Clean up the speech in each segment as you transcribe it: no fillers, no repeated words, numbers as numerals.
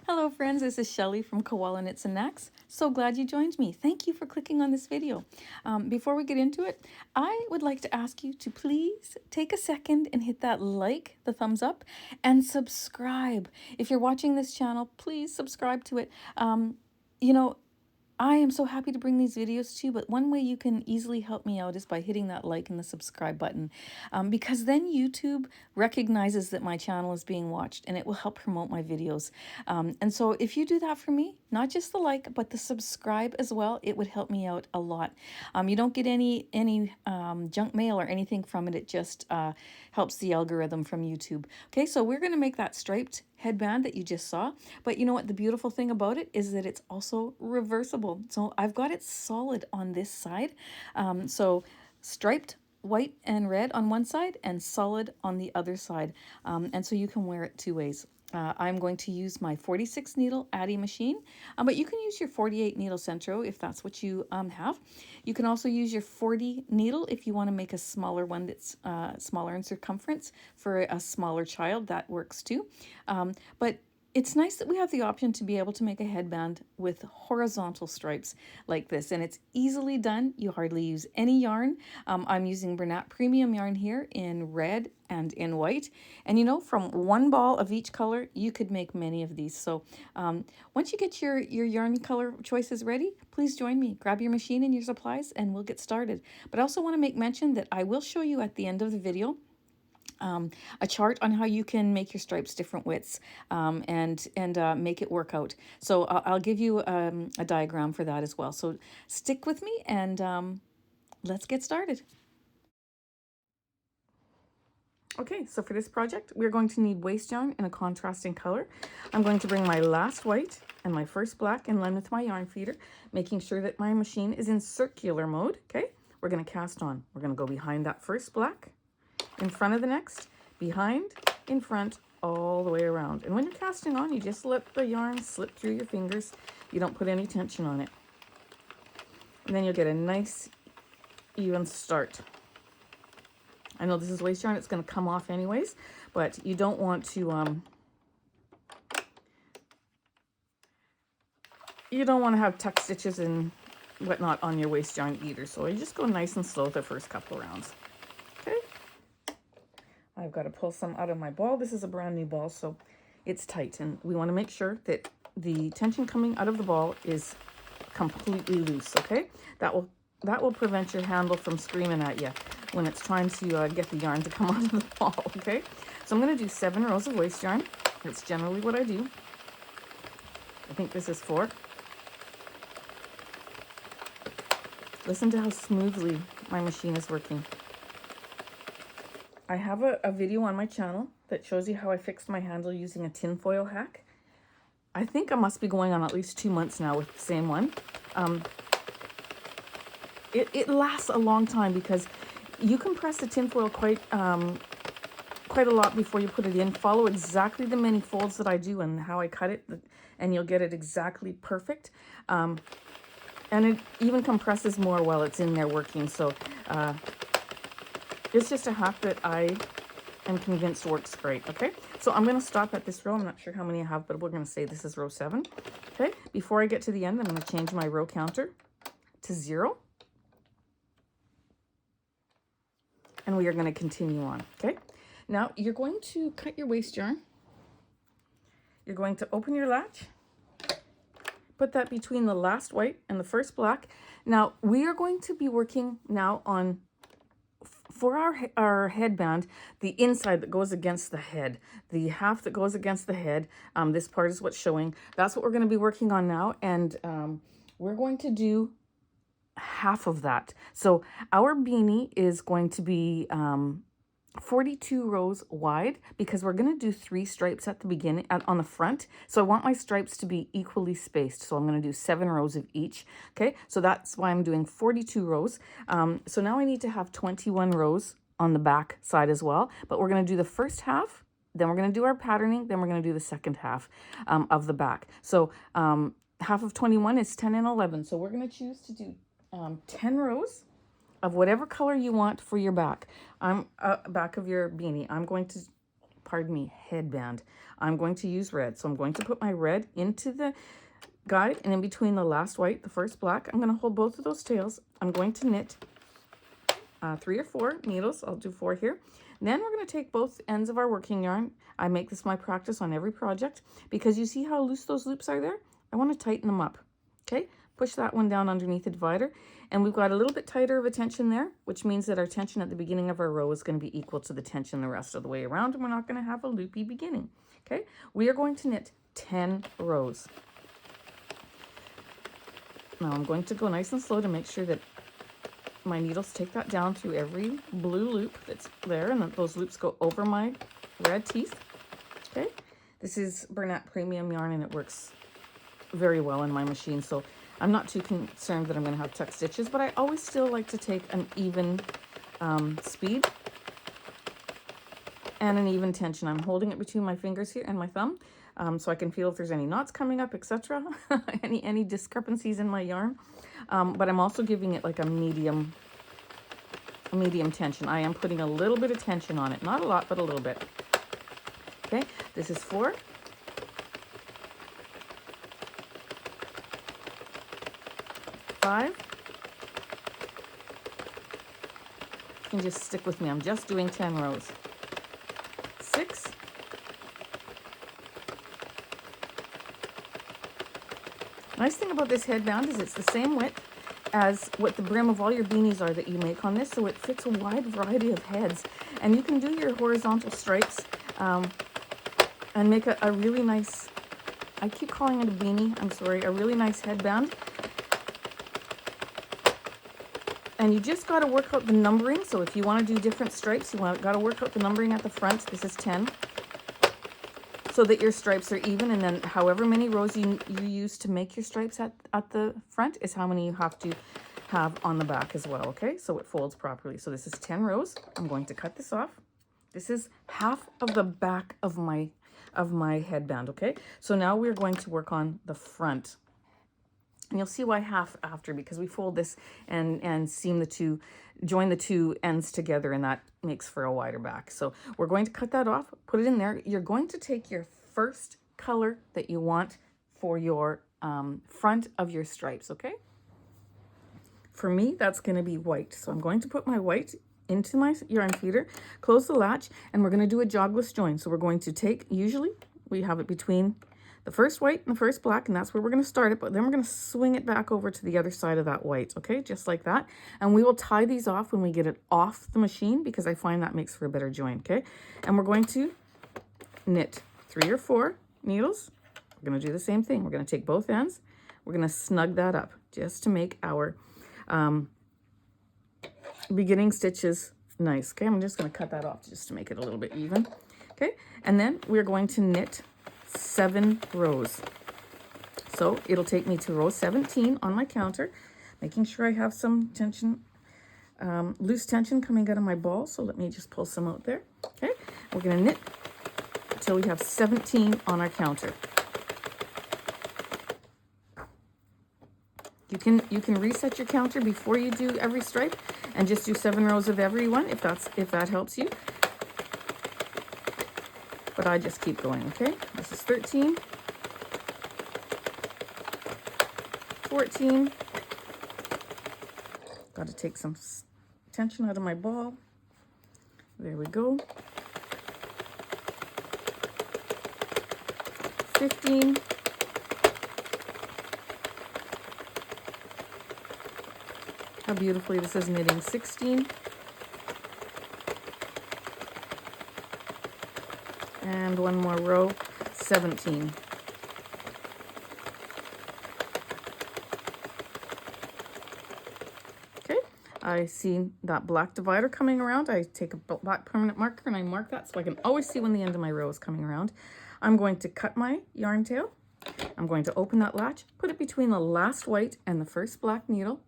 Hello friends, this is Shelley from Koala Knits and Knacks. So glad you joined me. Thank you for clicking on this video. Before we get into it, I would like to ask you to please take a second and hit that like, the thumbs up, and subscribe. If you're watching this channel, please subscribe to it. You know, I am so happy to bring these videos to you, but one way you can easily help me out is by hitting that like and the subscribe button, because then YouTube recognizes that my channel is being watched and it will help promote my videos. And so if you do that for me, not just the like, but the subscribe as well, it would help me out a lot. You don't get any junk mail or anything from it. It just helps the algorithm from YouTube. Okay, so we're going to make that striped headband that you just saw. But you know what? The beautiful thing about it is that it's also reversible. So I've got it solid on this side. So striped white and red on one side and solid on the other side. And so you can wear it two ways. I'm going to use my 46 needle Addi machine, but you can use your 48 needle Centro if that's what you have. You can also use your 40 needle if you want to make a smaller one that's smaller in circumference for a smaller child. That works too. But it's nice that we have the option to be able to make a headband with horizontal stripes like this, and it's easily done. You hardly use any yarn. I'm using Bernat Premium yarn here in red and in white, and you know, from one ball of each color you could make many of these. So once you get your yarn color choices ready, please join me. Grab your machine and your supplies and we'll get started. But I also want to make mention that I will show you at the end of the video a chart on how you can make your stripes different widths and make it work out. So I'll give you a diagram for that as well. So stick with me and let's get started. Okay, so for this project, we're going to need waste yarn in a contrasting color. I'm going to bring my last white and my first black and blend with my yarn feeder, making sure that my machine is in circular mode. Okay, we're going to cast on. We're going to go behind that first black, in front of the next, behind, in front, all the way around. And when you're casting on, you just let the yarn slip through your fingers. You don't put any tension on it. And then you'll get a nice, even start. I know this is waste yarn, it's going to come off anyways, but you don't want to, have tuck stitches and whatnot on your waste yarn either. So you just go nice and slow the first couple rounds. Okay. I've got to pull some out of my ball. This is a brand new ball, so it's tight, and we want to make sure that the tension coming out of the ball is completely loose. Okay, that will prevent your handle from screaming at you when it's trying to get the yarn to come out of the ball. Okay, so I'm going to do 7 rows of waste yarn. That's generally what I do. I think this is 4. Listen to how smoothly my machine is working. I have a video on my channel that shows you how I fixed my handle using a tinfoil hack. I think I must be going on at least 2 months now with the same one. It lasts a long time because you can press the tinfoil quite a lot before you put it in. Follow exactly the many folds that I do and how I cut it, and you'll get it exactly perfect. And it even compresses more while it's in there working. So it's just a hack that I am convinced works great. Okay, so I'm going to stop at this row. I'm not sure how many I have, but we're going to say this is row 7. Okay, before I get to the end, I'm going to change my row counter to 0. And we are going to continue on. Okay, now you're going to cut your waste yarn. You're going to open your latch, put that between the last white and the first black. Now we are going to be working now on, for our headband, the inside that goes against the head, the half that goes against the head. This part is what's showing. That's what we're going to be working on now, and we're going to do half of that. So our beanie is going to be 42 rows wide because we're going to do 3 stripes at the beginning on the front. So I want my stripes to be equally spaced. So I'm going to do 7 rows of each. Okay, so that's why I'm doing 42 rows. So now I need to have 21 rows on the back side as well. But we're going to do the first half, then we're going to do our patterning, then we're going to do the second half of the back. So half of 21 is 10 and 11. So we're going to choose to do 10 rows of whatever color you want for your back. Back of your beanie. I'm going to pardon me, headband. I'm going to use red. So I'm going to put my red into the guide, and in between the last white, the first black, I'm going to hold both of those tails. I'm going to knit 3 or 4 needles. I'll do 4 here. Then we're going to take both ends of our working yarn. I make this my practice on every project because you see how loose those loops are there? I want to tighten them up. Okay, push that one down underneath the divider, and we've got a little bit tighter of a tension there, which means that our tension at the beginning of our row is going to be equal to the tension the rest of the way around, and we're not going to have a loopy beginning. Okay, we are going to knit 10 rows. Now I'm going to go nice and slow to make sure that my needles take that down through every blue loop that's there, and that those loops go over my red teeth. Okay, this is Bernat Premium yarn, and it works very well in my machine, so I'm not too concerned that I'm going to have tuck stitches, but I always still like to take an even speed and an even tension. I'm holding it between my fingers here and my thumb, so I can feel if there's any knots coming up, etc. any discrepancies in my yarn, but I'm also giving it like a medium tension. I am putting a little bit of tension on it, not a lot, but a little bit. Okay, this is 4. 5. You can just stick with me. I'm just doing 10 rows. 6. 'Nice thing about this headband is it's the same width as what the brim of all your beanies are that you make on this, so it fits a wide variety of heads. And you can do your horizontal stripes and make a really nice, I keep calling it a beanie, I'm sorry, a really nice headband. And you just got to work out the numbering. So if you want to do different stripes, you got to work out the numbering at the front. This is 10. So that your stripes are even. And then however many rows you use to make your stripes at the front is how many you have to have on the back as well. Okay, so it folds properly. So this is 10 rows. I'm going to cut this off. This is half of the back of my headband. Okay, so now we're going to work on the front. And you'll see why half after, because we fold this and seam the two, join the two ends together, and that makes for a wider back. So we're going to cut that off, put it in there. You're going to take your first color that you want for your front of your stripes, okay? For me, that's going to be white. So I'm going to put my white into my yarn feeder, close the latch, and we're going to do a jogless join. So we're going to take, usually we have it between the first white and the first black, and that's where we're going to start it, but then we're going to swing it back over to the other side of that white, okay, just like that. And we will tie these off when we get it off the machine, because I find that makes for a better join, okay? And we're going to knit 3 or 4 needles. We're going to do the same thing. We're going to take both ends. We're going to snug that up just to make our beginning stitches nice, okay? I'm just going to cut that off just to make it a little bit even, okay? And then we're going to knit 7 rows. So it'll take me to row 17 on my counter, making sure I have some tension, loose tension coming out of my ball. So let me just pull some out there. Okay, we're going to knit until we have 17 on our counter. You can reset your counter before you do every stripe and just do 7 rows of every one if that helps you. But I just keep going, okay? This is 13, 14. Got to take some tension out of my ball. There we go. 15. How beautifully this is knitting. 16. And one more row, 17. Okay, I see that black divider coming around. I take a black permanent marker and I mark that so I can always see when the end of my row is coming around. I'm going to cut my yarn tail. I'm going to open that latch, put it between the last white and the first black needle.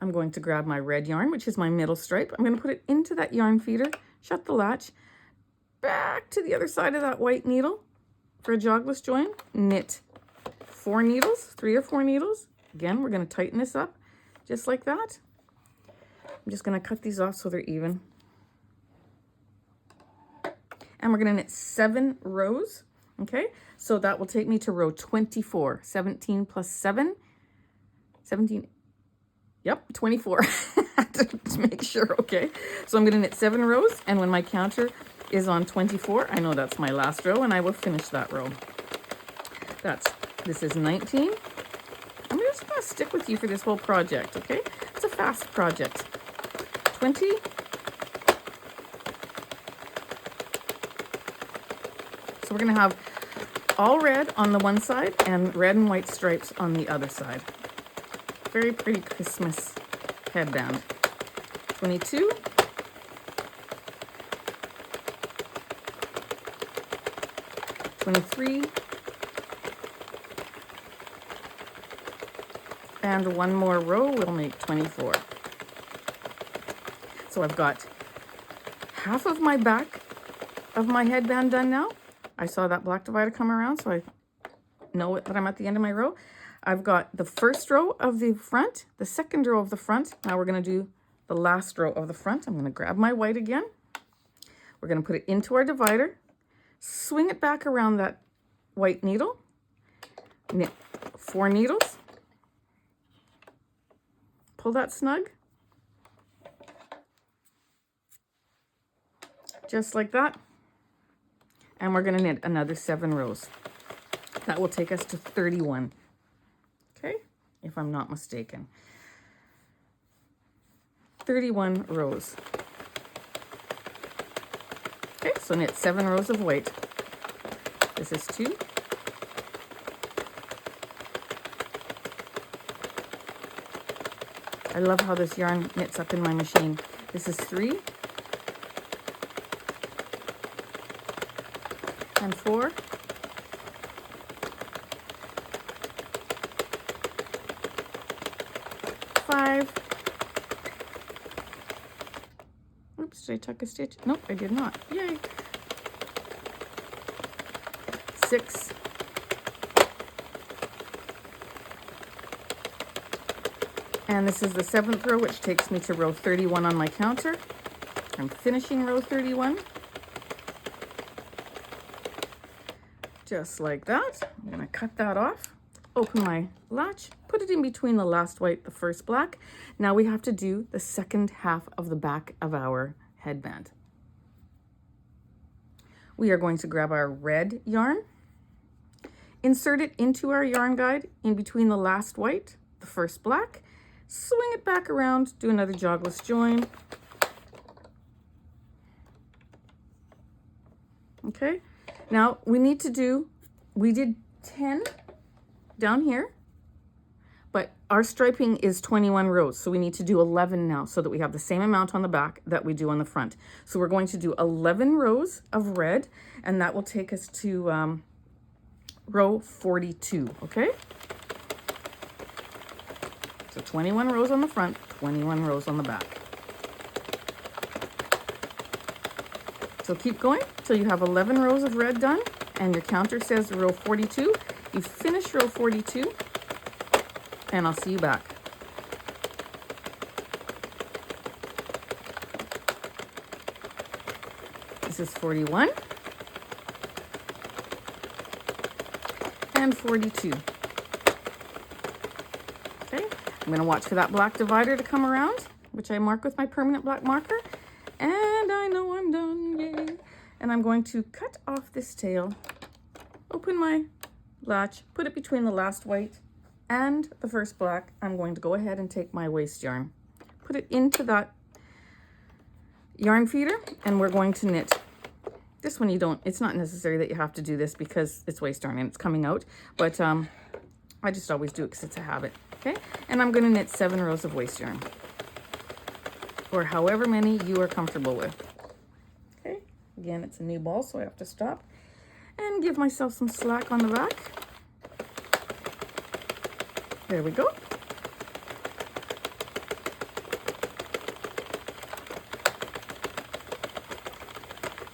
I'm going to grab my red yarn, which is my middle stripe. I'm going to put it into that yarn feeder, shut the latch, back to the other side of that white needle for a jogless join, knit 4 needles, 3 or 4 needles. Again, we're going to tighten this up just like that. I'm just going to cut these off so they're even. and we're going to knit 7 rows. Okay, so that will take me to row 24. 17 plus 7, 17, yep, 24. to make sure. Okay, so I'm going to knit 7 rows, and when my counter is on 24, I know that's my last row, and I will finish that row. This is 19. I'm just going to stick with you for this whole project. Okay, it's a fast project. 20. So we're going to have all red on the one side and red and white stripes on the other side. Very pretty Christmas headband. 22. 23. And one more row will make 24. So I've got half of my back of my headband done now. I saw that black divider come around, so I know that I'm at the end of my row. I've got the first row of the front, the second row of the front. Now we're going to do the last row of the front. I'm going to grab my white again. We're going to put it into our divider, swing it back around that white needle, knit 4 needles, pull that snug, just like that. And we're going to knit another 7 rows. That will take us to 31. Okay, if I'm not mistaken. 31 rows. Okay, so knit 7 rows of white. This is 2. I love how this yarn knits up in my machine. This is 3. And 4. 5. Oops, did I tuck a stitch? Nope, I did not. Yay. 6. And this is the 7th row, which takes me to row 31 on my counter. I'm finishing row 31. Just like that. I'm going to cut that off, open my latch, put it in between the last white, the first black. Now we have to do the second half of the back of our headband. We are going to grab our red yarn, insert it into our yarn guide in between the last white, the first black, swing it back around, do another jogless join. Okay, now we did 10 down here, but our striping is 21 rows, so we need to do 11 now so that we have the same amount on the back that we do on the front. So we're going to do 11 rows of red, and that will take us to row 42, okay? So 21 rows on the front, 21 rows on the back. So keep going till you have 11 rows of red done, and your counter says row 42. You finish row 42, and I'll see you back. This is 41 and 42. Okay, I'm going to watch for that black divider to come around, which I mark with my permanent black marker, and I know I'm done, yay. And I'm going to cut off this tail, open my latch, put it between the last white and the first black. I'm going to go ahead and take my waste yarn, put it into that yarn feeder, and we're going to knit. This one it's not necessary that you have to do this because it's waste yarn and it's coming out, but I just always do it because it's a habit. Okay, and I'm going to knit 7 rows of waste yarn, or however many you are comfortable with. Okay, again, it's a new ball, so I have to stop and give myself some slack on the back. There we go.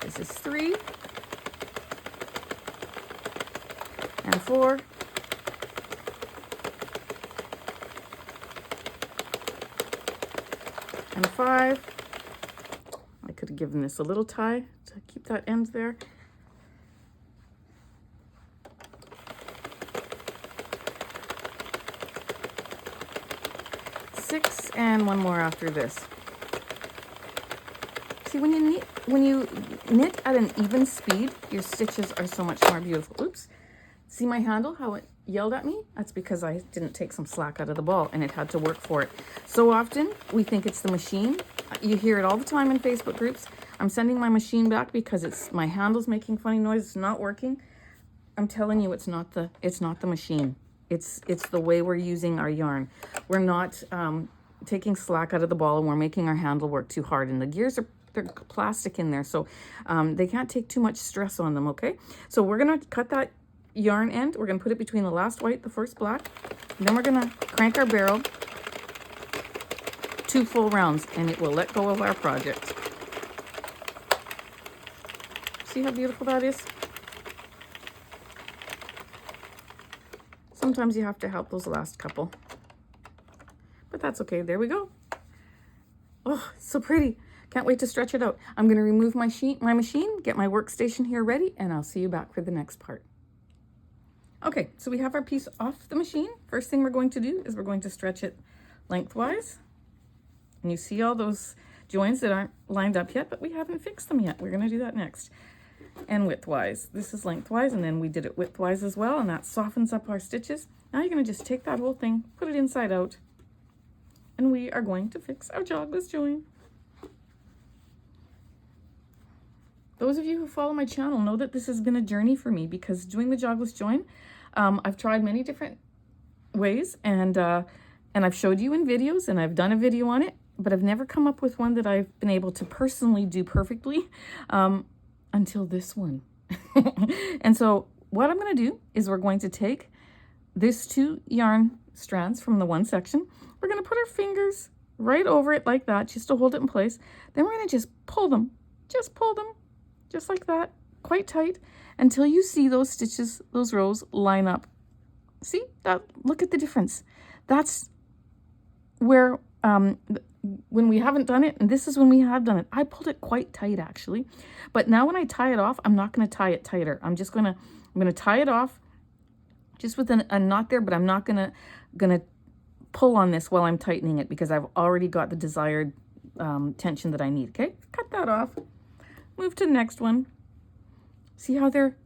This is 3 and 4 and 5. I could have given this a little tie to keep that end there. Six, and one more after this. See, when you knit at an even speed, your stitches are so much more beautiful. Oops. See my handle, how it yelled at me? That's because I didn't take some slack out of the ball and it had to work for it. So often we think it's the machine. You hear it all the time in Facebook groups. I'm sending my machine back because my handle's making funny noise. It's not working. I'm telling you, it's not the machine. It's the way we're using our yarn. We're not taking slack out of the ball, and we're making our handle work too hard. And the gears they're plastic in there, so they can't take too much stress on them. Okay, so we're gonna cut that yarn end. We're gonna put it between the last white, the first black, and then we're gonna crank our barrel 2 full rounds, and it will let go of our project. See how beautiful that is? Sometimes you have to help those last couple, but that's okay. There we go. Oh, so pretty. Can't wait to stretch it out. I'm going to remove my machine, get my workstation here ready, and I'll see you back for the next part. Okay, so we have our piece off the machine. First thing we're going to do is we're going to stretch it lengthwise. And you see all those joins that aren't lined up yet, but we haven't fixed them yet. We're going to do that next. And widthwise. This is lengthwise, and then we did it widthwise as well, and that softens up our stitches. Now you're going to just take that whole thing, put it inside out, and we are going to fix our jogless join. Those of you who follow my channel know that this has been a journey for me, because doing the jogless join, I've tried many different ways, and I've showed you in videos, and I've done a video on it, but I've never come up with one that I've been able to personally do perfectly until this one. And so what I'm going to do is we're going to take this 2 yarn strands from the one section. We're going to put our fingers right over it like that, just to hold it in place. Then we're going to just pull them, just like that, quite tight, until you see those stitches, those rows line up. See that? Look at the difference. That's where when we haven't done it, and this is when we have done it. I pulled it quite tight actually, but now when I tie it off, I'm not going to tie it tighter. I'm going to tie it off just with a knot there, but I'm not gonna pull on this while I'm tightening it, because I've already got the desired tension that I need. Okay, cut that off. Move to the next one. See how they're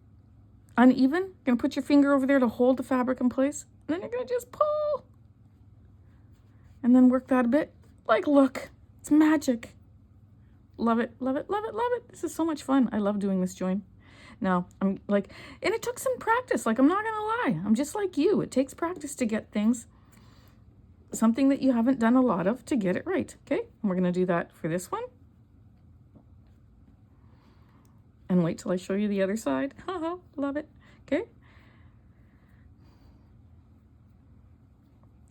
uneven? You're gonna put your finger over there to hold the fabric in place, and then you're gonna just pull, and then work that a bit. Like, look, it's magic. Love it, love it, love it, love it. This is so much fun. I love doing this join. Now, I'm like, and it took some practice. Like, I'm not gonna lie. I'm just like you. It takes practice to get things, something that you haven't done a lot of, to get it right. Okay, and we're gonna do that for this one. And wait till I show you the other side. Haha, love it. Okay.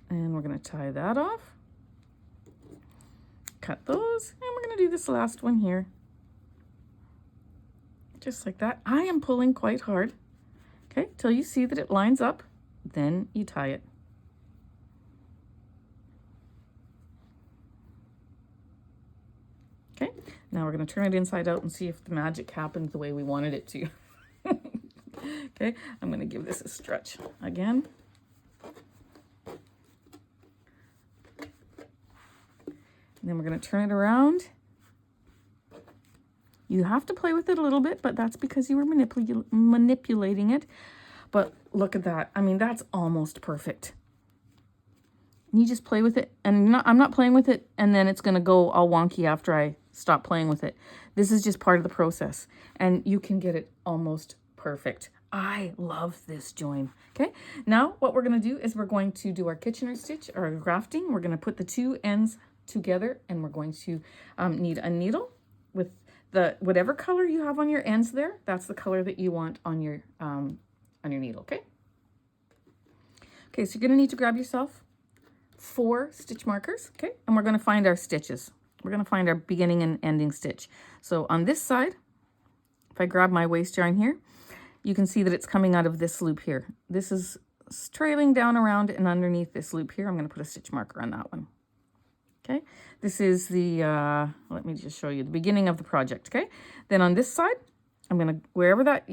And we're gonna tie that off. Cut those, and we're gonna do this last one here. Just like that. I am pulling quite hard. Okay, till you see that it lines up, then you tie it. Okay, now we're going to turn it inside out and see if the magic happened the way we wanted it to. Okay, I'm going to give this a stretch again. And then we're going to turn it around. You have to play with it a little bit, but that's because you were manipulating it. But look at that. I mean, that's almost perfect. You just play with it, and I'm not playing with it, and then it's going to go all wonky after I stop playing with it. This is just part of the process, and you can get it almost perfect. I love this join. Okay, now what we're going to do is we're going to do our Kitchener stitch, or grafting. We're going to put the 2 ends together, and we're going to need a needle with the whatever color you have on your ends there. That's the color that you want on your needle. Okay. Okay, so you're going to need to grab yourself 4 stitch markers. Okay, and we're going to find our stitches. We're going to find our beginning and ending stitch. So on this side, if I grab my waist yarn here, you can see that it's coming out of this loop here. This is trailing down around and underneath this loop here. I'm going to put a stitch marker on that one. Okay, this is the, let me just show you the beginning of the project. Okay, then on this side, I'm going to, wherever that,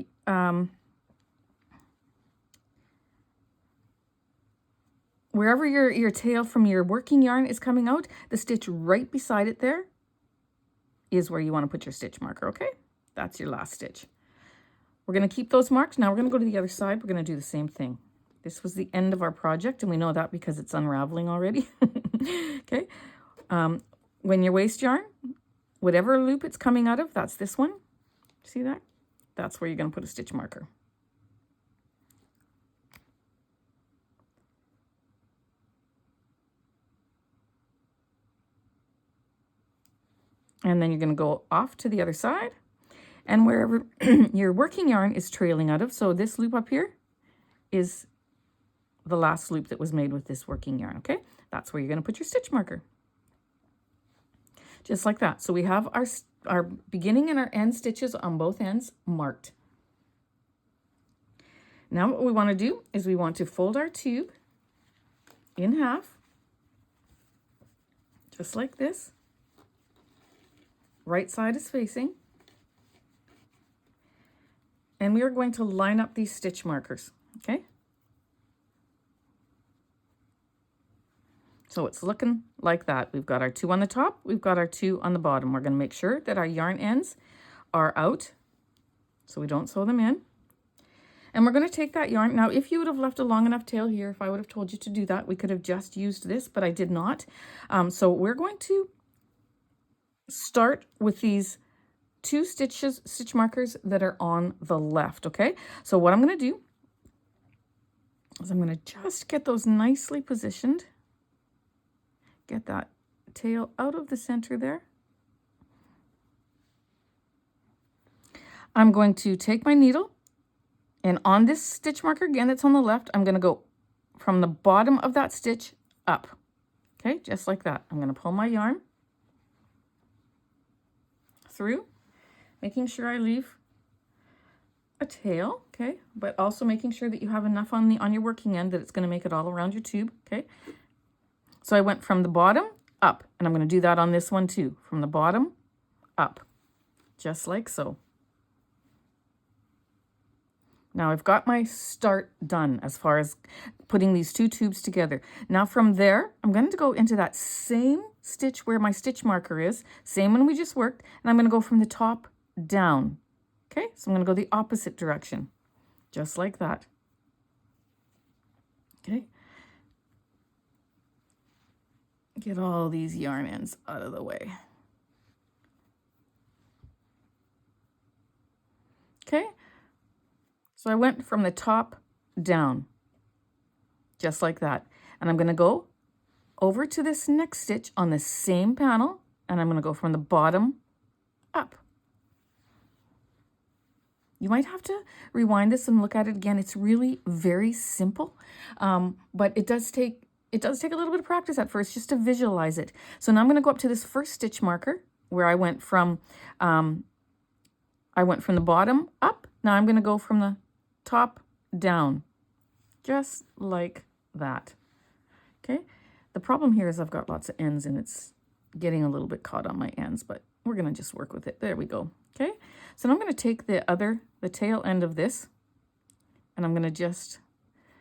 wherever your tail from your working yarn is coming out, the stitch right beside it there is where you want to put your stitch marker, okay? That's your last stitch. We're going to keep those marks. Now we're going to go to the other side. We're going to do the same thing. This was the end of our project, and we know that because it's unraveling already. Okay. When your waste yarn, whatever loop it's coming out of, that's this one. See that? That's where you're going to put a stitch marker. And then you're going to go off to the other side, and wherever your working yarn is trailing out of, so this loop up here is the last loop that was made with this working yarn, okay? That's where you're going to put your stitch marker. Just like that. So we have our beginning and our end stitches on both ends marked. Now what we want to do is we want to fold our tube in half, just like this. Right side is facing. And we are going to line up these stitch markers, okay? So it's looking like that. We've got our 2 on the top, we've got our 2 on the bottom. We're going to make sure that our yarn ends are out so we don't sew them in. And we're going to take that yarn. Now, if you would have left a long enough tail here, if I would have told you to do that, we could have just used this, but I did not. So we're going to start with these 2 stitch markers that are on the left, okay? So what I'm going to do is I'm going to just get those nicely positioned. Get that tail out of the center there. I'm going to take my needle, and on this stitch marker, again, that's on the left, I'm going to go from the bottom of that stitch up, okay? Just like that. I'm going to pull my yarn through, making sure I leave a tail, okay? But also making sure that you have enough on your working end that it's going to make it all around your tube, okay? So I went from the bottom up, and I'm going to do that on this one too. From the bottom up, just like so. Now I've got my start done as far as putting these 2 tubes together. Now from there, I'm going to go into that same stitch where my stitch marker is, same one we just worked, and I'm going to go from the top down. Okay, so I'm going to go the opposite direction, just like that. Okay. Get all these yarn ends out of the way. Okay. So I went from the top down, just like that. And I'm going to go over to this next stitch on the same panel, and I'm going to go from the bottom up. You might have to rewind this and look at it again. It's really very simple, but it does take a little bit of practice at first just to visualize it. So now I'm going to go up to this first stitch marker where I went from the bottom up. Now I'm going to go from the top down, just like that. Okay. The problem here is I've got lots of ends and it's getting a little bit caught on my ends, but we're going to just work with it. There we go. Okay. So now I'm going to take the tail end of this, and I'm going to just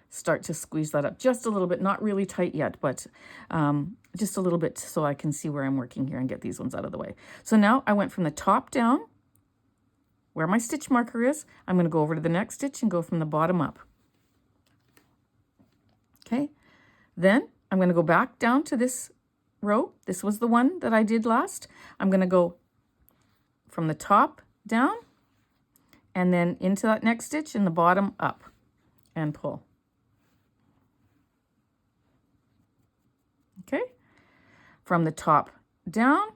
start to squeeze that up just a little bit, not really tight yet, but just a little bit so I can see where I'm working here and get these ones out of the way. So now I went from the top down where my stitch marker is. I'm going to go over to the next stitch and go from the bottom up. Okay. Then I'm going to go back down to this row. This was the one that I did last. I'm going to go from the top down and then into that next stitch in the bottom up and pull. Okay. From the top down,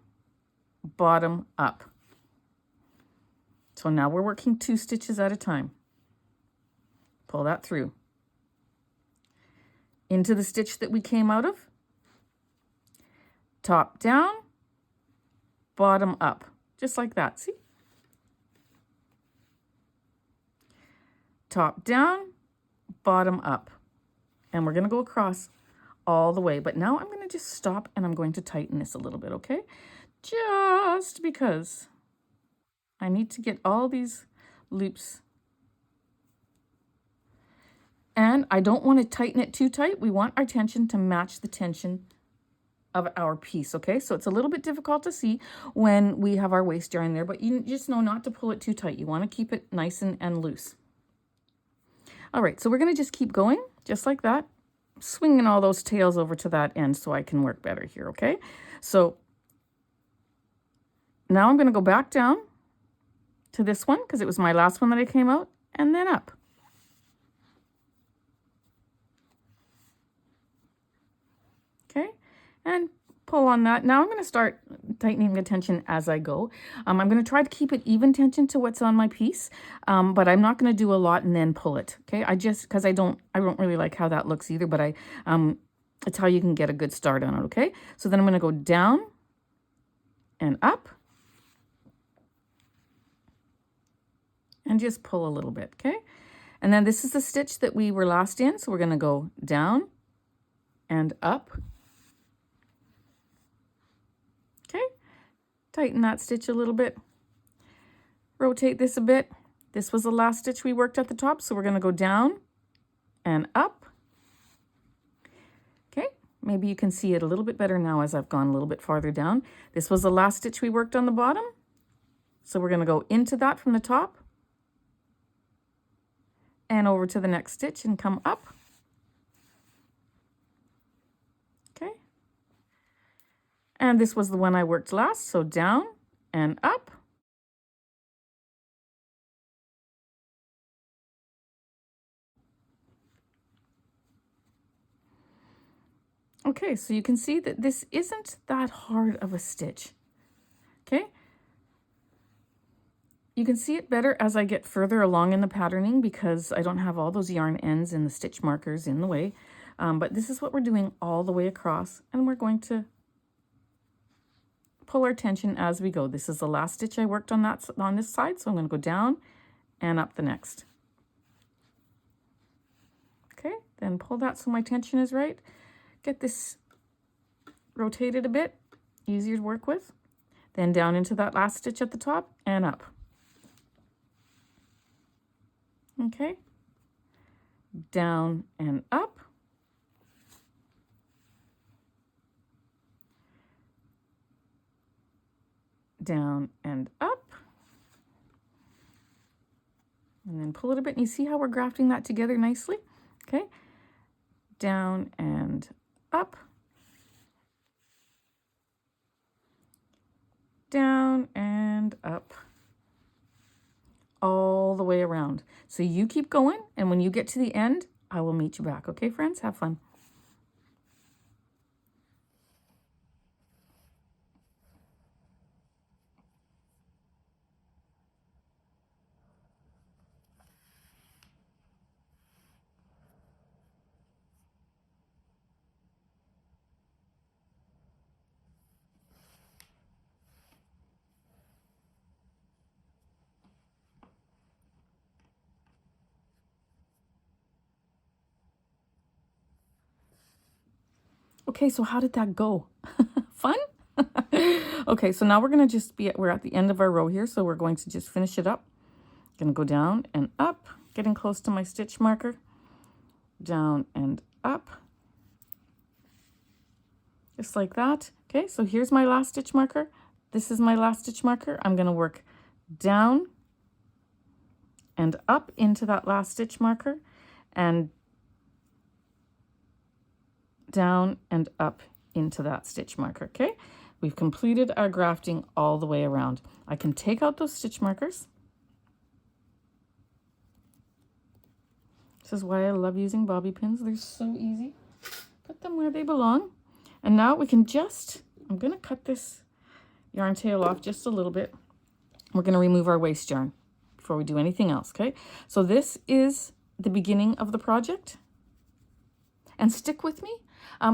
bottom up. So now we're working 2 stitches at a time. Pull that through. Into the stitch that we came out of. Top down, bottom up. Just like that, see? Top down, bottom up. And we're going to go across all the way. But now I'm going to just stop and I'm going to tighten this a little bit, okay? Just because I need to get all these loops. And I don't want to tighten it too tight. We want our tension to match the tension of our piece, okay? So it's a little bit difficult to see when we have our waist yarn there, but you just know not to pull it too tight. You want to keep it nice and loose. All right, so we're going to just keep going, just like that, swinging all those tails over to that end so I can work better here, okay? So now I'm going to go back down to this one because it was my last one that I came out, and then up. Okay, and pull on that. Now I'm going to start tightening the tension as I go. I'm going to try to keep it even tension to what's on my piece, but I'm not going to do a lot and then pull it. Okay, because I don't really like how that looks either, but it's how you can get a good start on it. Okay, so then I'm going to go down and up and just pull a little bit. Okay, and then this is the stitch that we were last in, so we're going to go down and up. Okay, tighten that stitch a little bit, rotate this a bit. This was the last stitch we worked at the top, so we're going to go down and up. Okay, maybe you can see it a little bit better now as I've gone a little bit farther down. This was the last stitch we worked on the bottom, so we're going to go into that from the top and over to the next stitch and come up. And this was the one I worked last, so down and up. Okay, so you can see that this isn't that hard of a stitch. Okay. You can see it better as I get further along in the patterning because I don't have all those yarn ends and the stitch markers in the way. But this is what we're doing all the way across, and we're going to pull our tension as we go. This is the last stitch I worked on this side, so I'm going to go down and up the next. Okay, then pull that so my tension is right. Get this rotated a bit, easier to work with. Then down into that last stitch at the top and up. Okay, down and up. Down and up, and then pull it a bit, and you see how we're grafting that together nicely. Okay, down and up, down and up, all the way around. So you keep going, and when you get to the end, I will meet you back. Okay, friends, have fun. Okay, so how did that go? Fun? Okay, so now we're going to just we're at the end of our row here, so we're going to just finish it up. Going to go down and up, getting close to my stitch marker. Down and up. Just like that. Okay, so here's my last stitch marker. This is my last stitch marker. I'm going to work down and up into that last stitch marker and down and up into that stitch marker. Okay, we've completed our grafting all the way around. I can take out those stitch markers. This is why I love using bobby pins. They're so easy. Put them where they belong. And now we can I'm going to cut this yarn tail off just a little bit. We're going to remove our waste yarn before we do anything else. Okay, so this is the beginning of the project. And stick with me,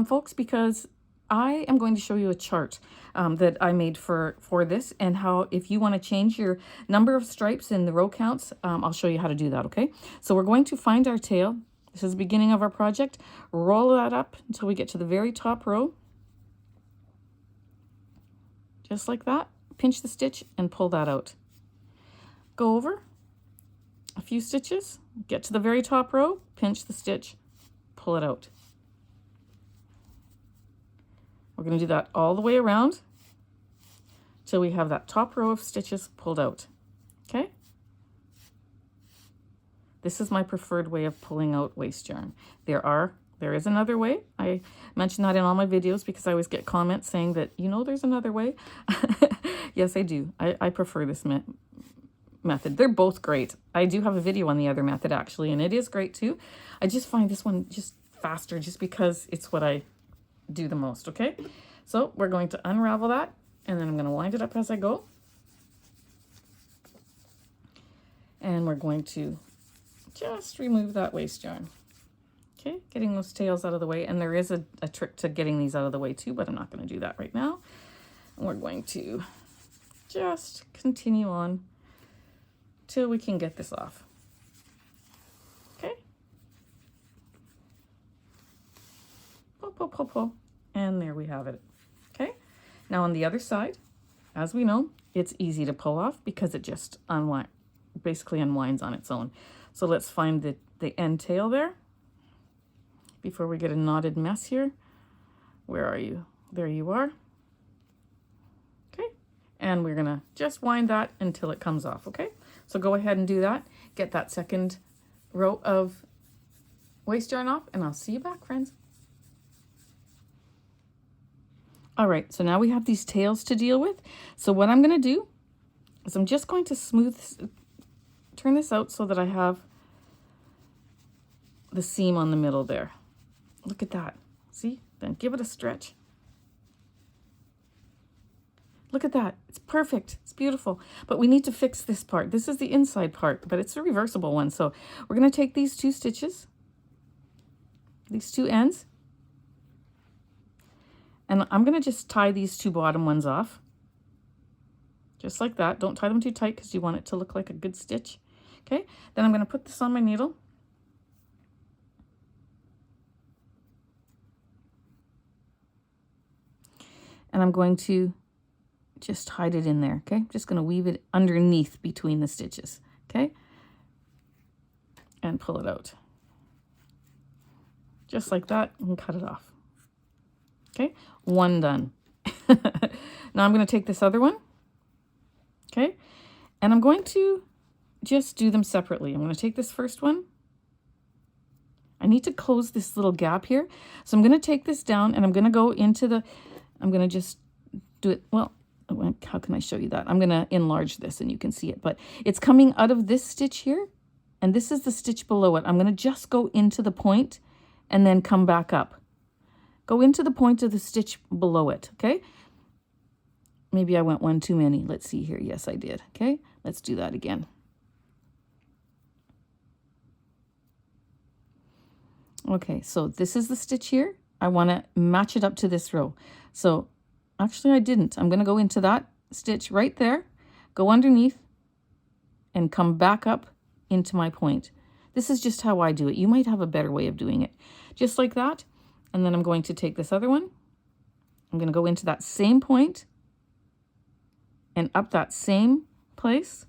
folks, because I am going to show you a chart that I made for this, and how if you want to change your number of stripes in the row counts, I'll show you how to do that, okay? So we're going to find our tail. This is the beginning of our project. Roll that up until we get to the very top row. Just like that. Pinch the stitch and pull that out. Go over a few stitches, get to the very top row, pinch the stitch, pull it out. We're going to do that all the way around till we have that top row of stitches pulled out. Okay? This is my preferred way of pulling out waste yarn. There is another way. I mention that in all my videos because I always get comments saying that, you know, there's another way. Yes, I do. I prefer this method. They're both great. I do have a video on the other method actually, and it is great too. I just find this one just faster just because it's what I do the most, okay? So we're going to unravel that, and then I'm going to wind it up as I go. And we're going to just remove that waste yarn. Okay, getting those tails out of the way. And there is a trick to getting these out of the way too, but I'm not going to do that right now. And we're going to just continue on till we can get this off. Okay. Pull, pull, pull, pull. And there we have it. Okay. Now on the other side, as we know, it's easy to pull off because it just basically unwinds on its own. So let's find the end tail there before we get a knotted mess here. Where are you? There you are. Okay. And we're gonna just wind that until it comes off, okay? So go ahead and do that. Get that second row of waste yarn off, and I'll see you back, friends. All right, so now we have these tails to deal with. So what I'm gonna do is I'm just going to turn this out so that I have the seam on the middle there. Look at that. See? Then give it a stretch. Look at that. It's perfect. It's beautiful. But we need to fix this part. This is the inside part, but it's a reversible one. So we're going to take these two stitches, these two ends, and I'm going to just tie these two bottom ones off. Just like that. Don't tie them too tight because you want it to look like a good stitch. Okay. Then I'm going to put this on my needle. And I'm going to just hide it in there, okay? Just going to weave it underneath between the stitches, okay? And pull it out. Just like that, and cut it off. Okay, one done. Now I'm going to take this other one, okay? And I'm going to just do them separately. I'm going to take this first one. I need to close this little gap here. So I'm going to take this down, and I'm going to go into the... I'm going to just do it, well, how can I show you that? I'm going to enlarge this and you can see it, but it's coming out of this stitch here, and this is the stitch below it. I'm going to just go into the point and then come back up. Go into the point of the stitch below it, okay? Maybe I went one too many. Let's see here. Yes, I did. Okay, let's do that again. Okay, so this is the stitch here. I want to match it up to this row. So actually I didn't. I'm going to go into that stitch right there, go underneath, and come back up into my point. This is just how I do it. You might have a better way of doing it. Just like that. And then I'm going to take this other one. I'm going to go into that same point and up that same place.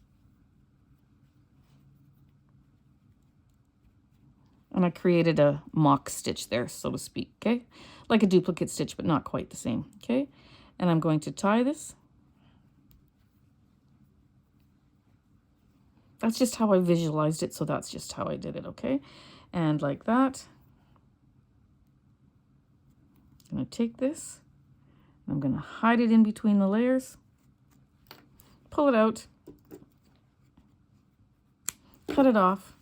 And I created a mock stitch there, so to speak, okay? Like a duplicate stitch, but not quite the same, okay? And I'm going to tie this. That's just how I visualized it, so that's just how I did it, okay? And like that. I'm going to take this. I'm going to hide it in between the layers. Pull it out. Cut it off.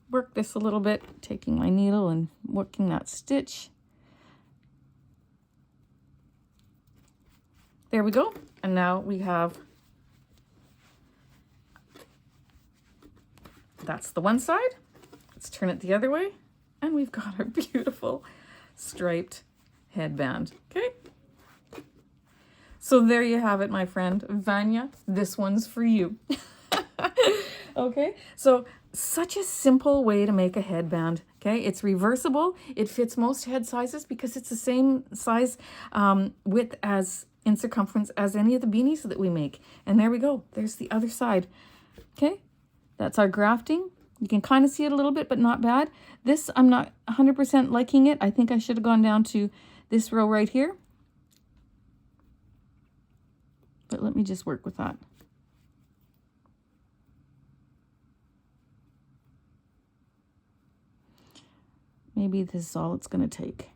Work this a little bit, taking my needle and working that stitch. There we go. And now we have, that's the one side. Let's turn it the other way. And we've got our beautiful striped headband. Okay. So there you have it, my friend. Vanya, this one's for you. Okay. So such a simple way to make a headband. Okay, it's reversible. It fits most head sizes because it's the same size width as in circumference as any of the beanies that we make. And there we go. There's the other side. Okay, That's our grafting. You can kind of see it a little bit, but not bad. This, I'm not 100% liking it. I think I should have gone down to this row right here. But let me just work with that. Maybe this is all it's going to take.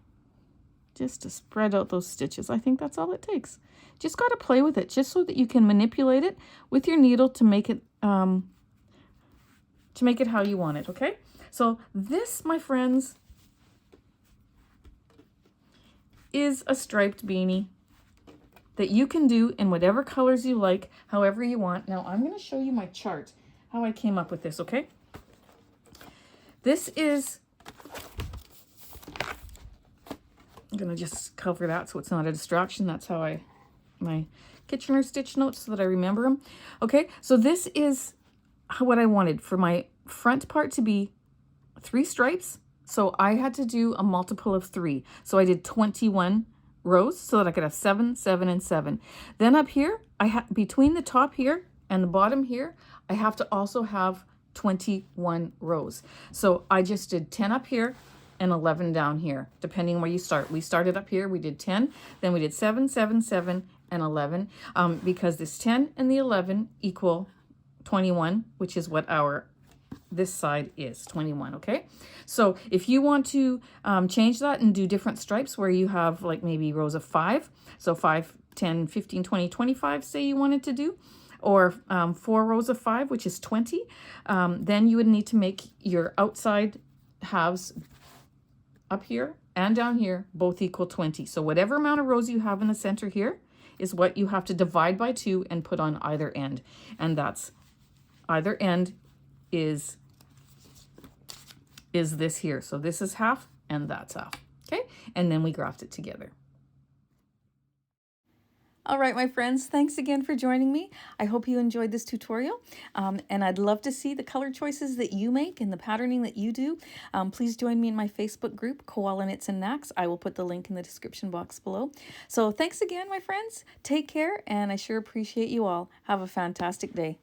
Just to spread out those stitches. I think that's all it takes. Just got to play with it, just so that you can manipulate it with your needle to make it how you want it, okay? So this, my friends, is a striped beanie that you can do in whatever colors you like, however you want. Now I'm going to show you my chart, how I came up with this, okay? This is, I'm going to just cover that so it's not a distraction. That's how my Kitchener stitch notes so that I remember them. Okay, so this is what I wanted for my front part to be 3 stripes. So I had to do a multiple of 3. So I did 21 rows so that I could have 7, 7, and 7. Then up here, between the top here and the bottom here, I have to also have 21 rows. So I just did 10 up here and 11 down here, depending where you start. We started up here, we did 10, then we did 7, 7, 7, and 11, because this 10 and the 11 equal 21, which is what this side is, 21, okay? So if you want to change that and do different stripes where you have like maybe rows of 5, so 5, 10, 15, 20, 25, say you wanted to do, or 4 rows of 5, which is 20, then you would need to make your outside halves up here and down here both equal 20. So whatever amount of rows you have in the center here is what you have to divide by 2 and put on either end. And that's either end is this here. So this is half and that's half. Okay? And then we graft it together. All right, my friends, thanks again for joining me. I hope you enjoyed this tutorial, and I'd love to see the color choices that you make and the patterning that you do. Please join me in my Facebook group, Koala Knits and Knacks. I will put the link in the description box below. So thanks again, my friends. Take care, and I sure appreciate you all. Have a fantastic day.